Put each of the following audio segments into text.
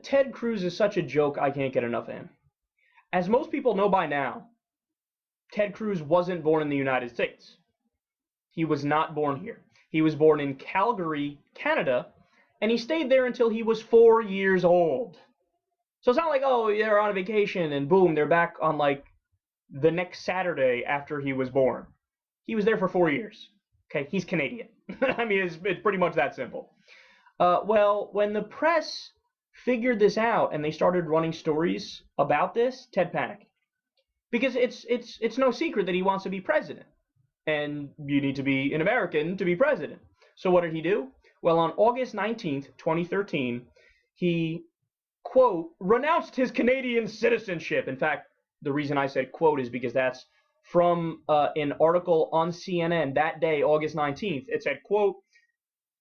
Ted Cruz is such a joke, I can't get enough of him. As most people know by now, Ted Cruz wasn't born in the United States. He was not born here. He was born in Calgary, Canada, and he stayed there until he was 4 years old. So it's not like, oh, they're on a vacation and boom, they're back on like the next Saturday after he was born. He was there for 4 years. Okay, he's Canadian. I mean, it's pretty much that simple. Well, when the press figured this out and they started running stories about this, Ted panicked. Because it's no secret that he wants to be president. And you need to be an American to be president. So what did he do? Well, on August 19th, 2013, he, quote, renounced his Canadian citizenship. In fact, the reason I said quote is because that's from an article on CNN that day, August 19th. It said, quote,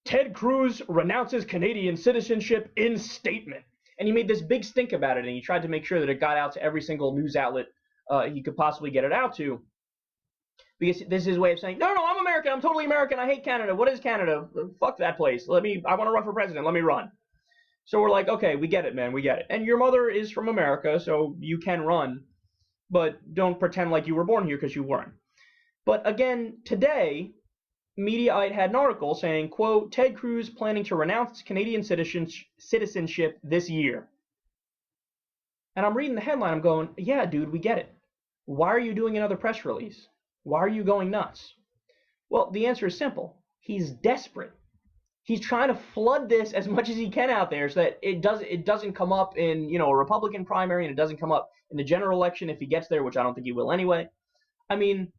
Ted Cruz renounces Canadian citizenship in statement. And he made this big stink about it, and he tried to make sure that it got out to every single news outlet he could possibly get it out to. Because this is his way of saying, no, I'm American. I'm totally American. I hate Canada. What is Canada? Fuck that place. I want to run for president. Let me run. So we're like, okay, we get it, man. We get it. And your mother is from America, so you can run. But don't pretend like you were born here because you weren't. But again, today, Mediaite had an article saying, quote, Ted Cruz planning to renounce Canadian citizenship this year. And I'm reading the headline. I'm going, yeah, dude, we get it. Why are you doing another press release? Why are you going nuts? Well, the answer is simple. He's desperate. He's trying to flood this as much as he can out there so that it doesn't come up in, a Republican primary, and it doesn't come up in the general election if he gets there, which I don't think he will anyway. I mean,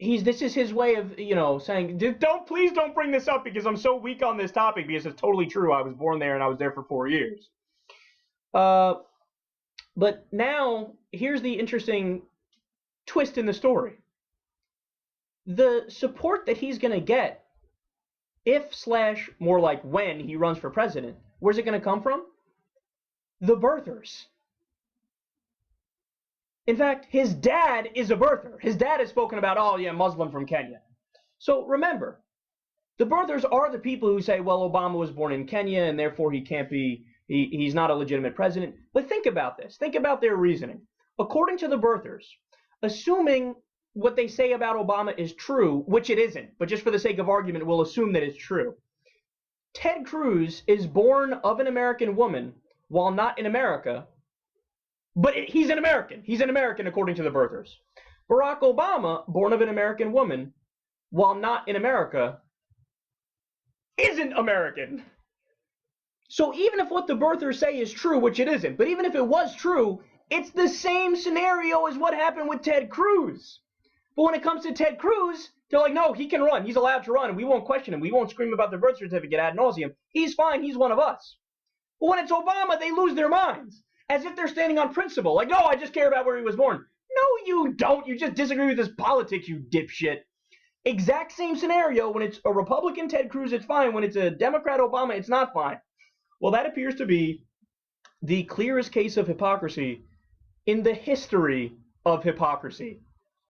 this is his way of, saying, please don't bring this up because I'm so weak on this topic because it's totally true. I was born there and I was there for 4 years. But now, here's the interesting twist in the story. The support that he's going to get more like when he runs for president, where's it going to come from? The birthers. In fact, his dad is a birther. His dad has spoken about, oh yeah, Muslim from Kenya. So remember, the birthers are the people who say, well, Obama was born in Kenya and therefore he can't be, he's not a legitimate president. But think about this. Think about their reasoning. According to the birthers, assuming what they say about Obama is true, which it isn't, but just for the sake of argument, we'll assume that it's true. Ted Cruz is born of an American woman while not in America, but he's an American. He's an American according to the birthers. Barack Obama, born of an American woman while not in America, isn't American. So even if what the birthers say is true, which it isn't, but even if it was true, it's the same scenario as what happened with Ted Cruz. But when it comes to Ted Cruz, they're like, no, he can run. He's allowed to run, and we won't question him. We won't scream about the birth certificate ad nauseum. He's fine. He's one of us. But when it's Obama, they lose their minds, as if they're standing on principle. Like, no, I just care about where he was born. No, you don't. You just disagree with his politics, you dipshit. Exact same scenario. When it's a Republican Ted Cruz, it's fine. When it's a Democrat Obama, it's not fine. Well, that appears to be the clearest case of hypocrisy in the history of hypocrisy.